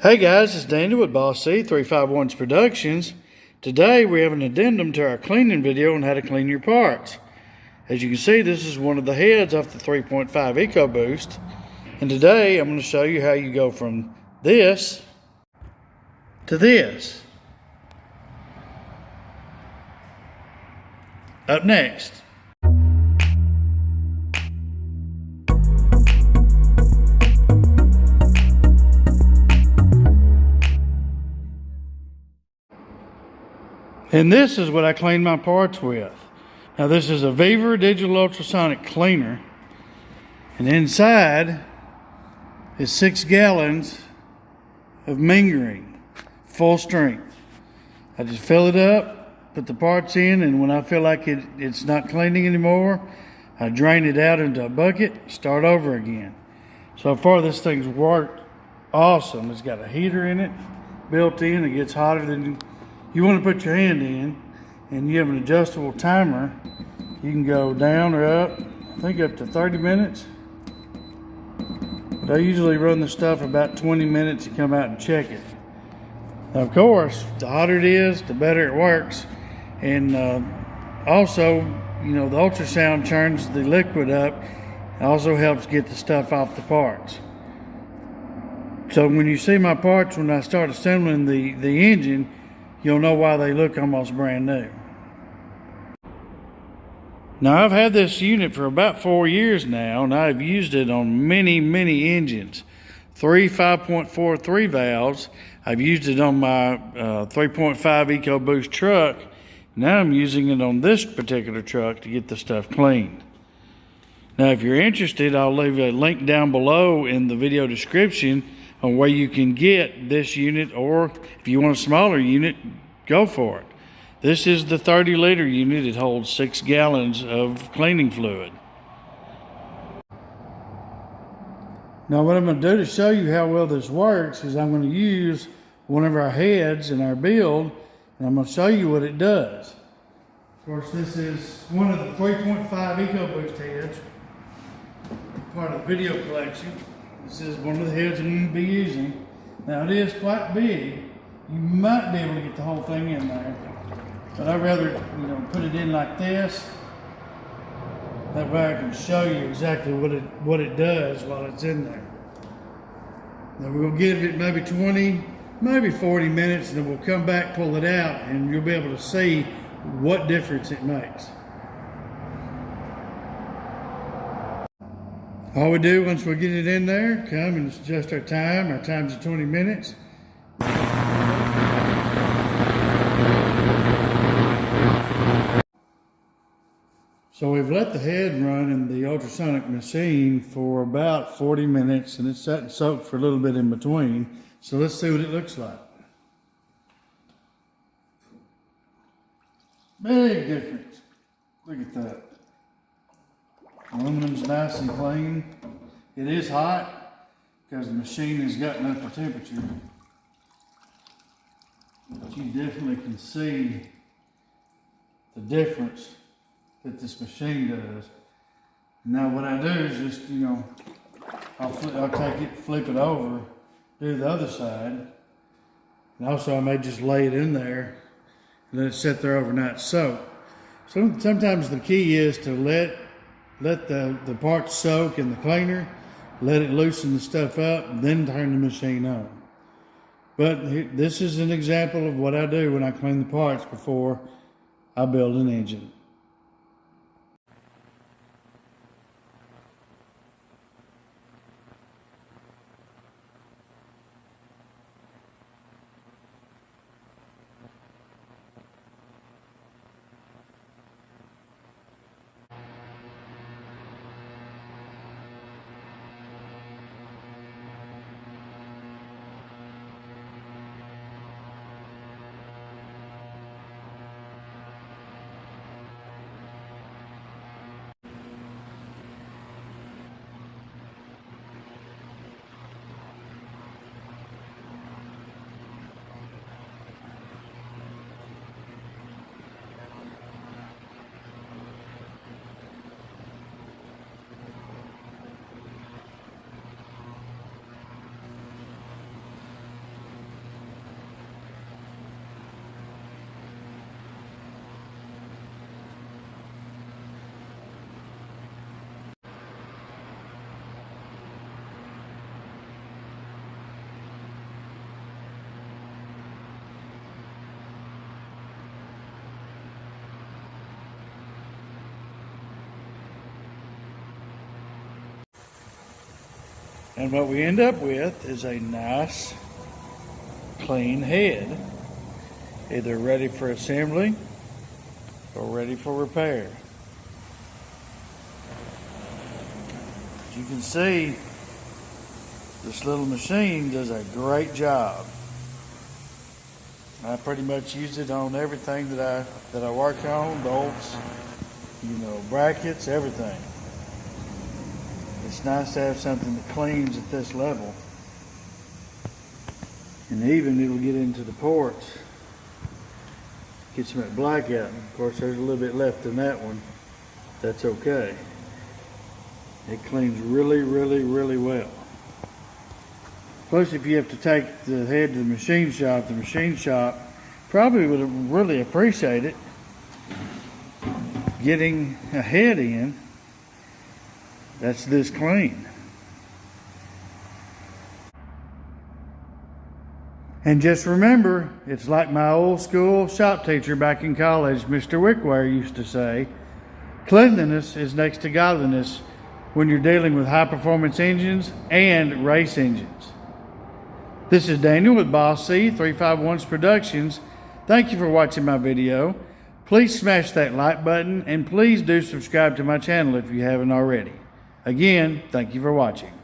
Hey guys, it's Daniel with Boss C 351 Productions. Today we have an addendum to our cleaning video on how to clean your parts. As you can see, this is one of the heads off the 3.5 Ecoboost. And today I'm going to show you how you go from this to this. Up next. And this is what I clean my parts with. Now this is a Viva digital ultrasonic cleaner. And inside is 6 gallons of mingering, full strength. I just fill it up, put the parts in, and when I feel like it's not cleaning anymore, I drain it out into a bucket, start over again. So far this thing's worked awesome. It's got a heater in it, built in. It gets hotter than you want to put your hand in, and you have an adjustable timer. You can go down or up, I think up to 30 minutes. But I usually run the stuff about 20 minutes and come out and check it. Now, of course, the hotter it is, the better it works. And also, you know, the ultrasound churns the liquid up. It also helps get the stuff off the parts. So when you see my parts, when I start assembling the engine, you'll know why they look almost brand new. Now I've had this unit for about 4 years now, and I've used it on many engines. 3 5.43 valves. I've used it on my 3.5 Ecoboost truck. Now I'm using it on this particular truck to get the stuff cleaned. Now if you're interested, I'll leave a link down below in the video description on where you can get this unit, or if you want a smaller unit, go for it. This is the 30-liter unit. It holds 6 gallons of cleaning fluid. Now what I'm going to do to show you how well this works is I'm going to use one of our heads in our build, and I'm going to show you what it does. Of course, this is one of the 3.5 Ecoboost heads, part of the video collection. This is one of the heads I'm going to be using. Now it is quite big. You might be able to get the whole thing in there, but I'd rather, put it in like this. That way I can show you exactly what it does while it's in there. Now we'll give it maybe 20, maybe 40 minutes, and then we'll come back, pull it out, and you'll be able to see what difference it makes. All we do once we get it in there, come and adjust our time. Our time's at 20 minutes. So we've let the head run in the ultrasonic machine for about 40 minutes, and it's sat and soaked for a little bit in between. So let's see what it looks like. Big difference. Look at that. Aluminum's nice and clean. It is hot because the machine has gotten up to temperature. But you definitely can see the difference that this machine does. Now what I do is just, I'll take it, flip it over, do the other side. And also I may just lay it in there and let it sit there overnight soak. So sometimes the key is to let the parts soak in the cleaner, let it loosen the stuff up, and then turn the machine on. But this is an example of what I do when I clean the parts before I build an engine. And what we end up with is a nice, clean head, either ready for assembly or ready for repair. As you can see, this little machine does a great job. I pretty much use it on everything that I work on, bolts, brackets, everything. It's nice to have something that cleans at this level. And even it'll get into the ports. Get some of that black out. Of course, there's a little bit left in that one. That's okay. It cleans really, really, really well. Plus, if you have to take the head to the machine shop probably would really appreciate it. Getting a head in that's this clean. And just remember, it's like my old school shop teacher back in college, Mr. Wickware, used to say, cleanliness is next to godliness when you're dealing with high performance engines and race engines. This is Daniel with Boss C 351's Productions. Thank you for watching my video. Please smash that like button and please do subscribe to my channel if you haven't already. Again, thank you for watching.